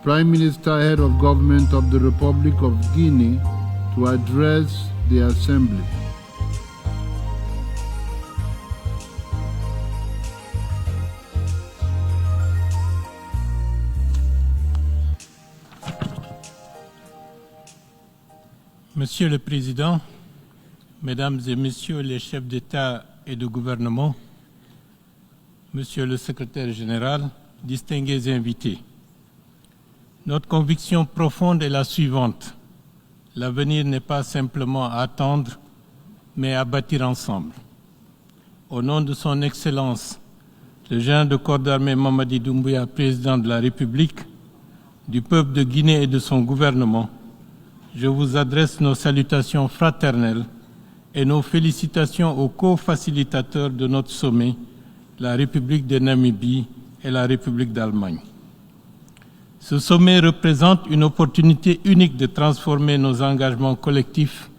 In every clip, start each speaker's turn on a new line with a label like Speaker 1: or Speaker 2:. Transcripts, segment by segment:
Speaker 1: Prime Minister, Head of Government of the Republic of Guinea, to address the Assembly.
Speaker 2: Monsieur le Président, Mesdames et Messieurs les chefs d'État et de gouvernement, Monsieur le Secrétaire général, distingués invités, notre conviction profonde est la suivante. L'avenir n'est pas simplement à attendre, mais à bâtir ensemble. Au nom de son Excellence, le général de corps d'armée Mamadi Doumbouya, président de la République, du peuple de Guinée et de son gouvernement, je vous adresse nos salutations fraternelles et nos félicitations aux co-facilitateurs de notre sommet, la République de Namibie et la République d'Allemagne. Ce sommet représente une opportunité unique de transformer nos engagements collectifs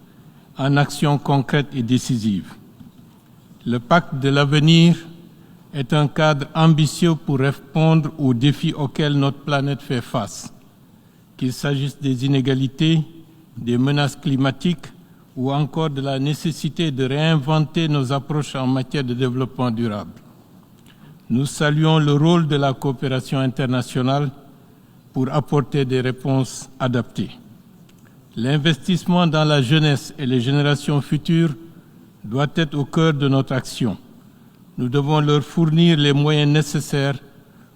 Speaker 2: en actions concrètes et décisives. Le pacte de l'avenir est un cadre ambitieux pour répondre aux défis auxquels notre planète fait face, qu'il s'agisse des inégalités, des menaces climatiques ou encore de la nécessité de réinventer nos approches en matière de développement durable. Nous saluons le rôle de la coopération internationale pour apporter des réponses adaptées. L'investissement dans la jeunesse et les générations futures doit être au cœur de notre action. Nous devons leur fournir les moyens nécessaires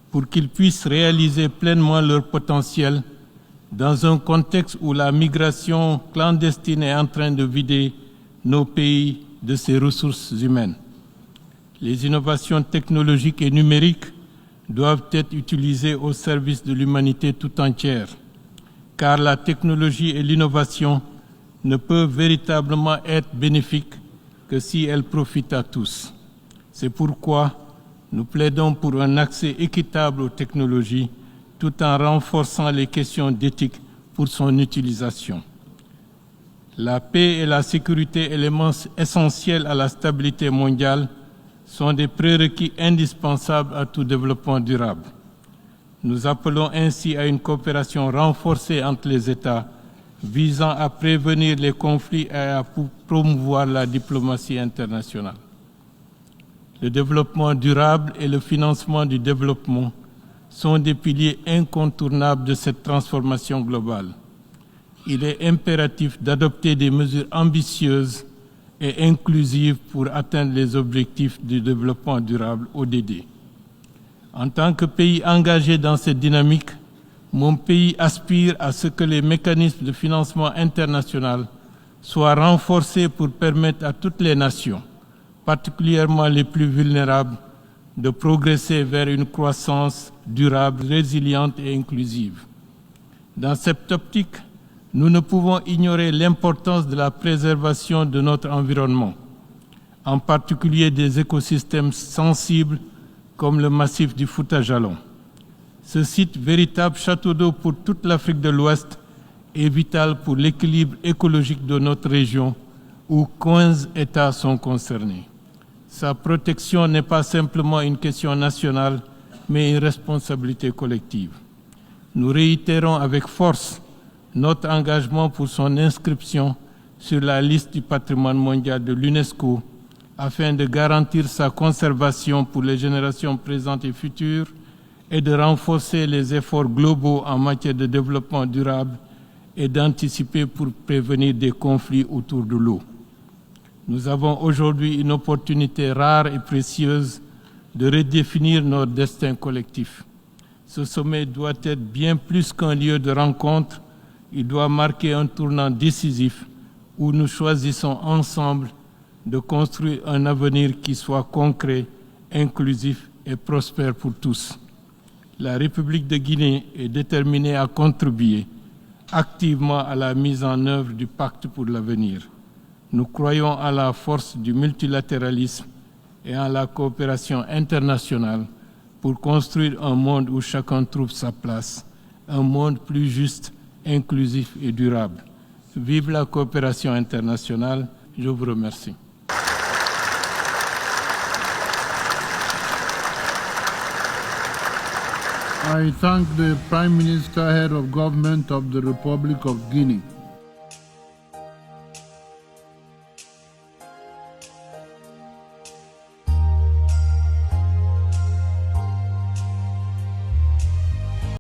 Speaker 2: pour qu'ils puissent réaliser pleinement leur potentiel dans un contexte où la migration clandestine est en train de vider nos pays de ses ressources humaines. Les innovations technologiques et numériques doivent être utilisées au service de l'humanité tout entière, car la technologie et l'innovation ne peuvent véritablement être bénéfiques que si elles profitent à tous. C'est pourquoi nous plaidons pour un accès équitable aux technologies tout en renforçant les questions d'éthique pour son utilisation. La paix et la sécurité, éléments essentiels à la stabilité mondiale, sont des prérequis indispensables à tout développement durable. Nous appelons ainsi à une coopération renforcée entre les États visant à prévenir les conflits et à promouvoir la diplomatie internationale. Le développement durable et le financement du développement sont des piliers incontournables de cette transformation globale. Il est impératif d'adopter des mesures ambitieuses et inclusives pour atteindre les objectifs du développement durable ODD. En tant que pays engagé dans cette dynamique, mon pays aspire à ce que les mécanismes de financement international soient renforcés pour permettre à toutes les nations, particulièrement les plus vulnérables, de progresser vers une croissance durable, résiliente et inclusive. Dans cette optique, nous ne pouvons ignorer l'importance de la préservation de notre environnement, en particulier des écosystèmes sensibles comme le massif du Fouta-Jalon. Ce site, véritable château d'eau pour toute l'Afrique de l'Ouest, est vital pour l'équilibre écologique de notre région où 15 États sont concernés. Sa protection n'est pas simplement une question nationale, mais une responsabilité collective. Nous réitérons avec force notre engagement pour son inscription sur la liste du patrimoine mondial de l'UNESCO afin de garantir sa conservation pour les générations présentes et futures et de renforcer les efforts globaux en matière de développement durable et d'anticiper pour prévenir des conflits autour de l'eau. Nous avons aujourd'hui une opportunité rare et précieuse de redéfinir notre destin collectif. Ce sommet doit être bien plus qu'un lieu de rencontre, il doit marquer un tournant décisif où nous choisissons ensemble de construire un avenir qui soit concret, inclusif et prospère pour tous. La République de Guinée est déterminée à contribuer activement à la mise en œuvre du pacte pour l'avenir. Nous croyons à la force du multilatéralisme et à la coopération internationale pour construire un monde où chacun trouve sa place, un monde plus juste, inclusif et durable. Vive la coopération internationale, je vous remercie.
Speaker 1: I thank the Prime Minister, Head of Government of the Republic of Guinea.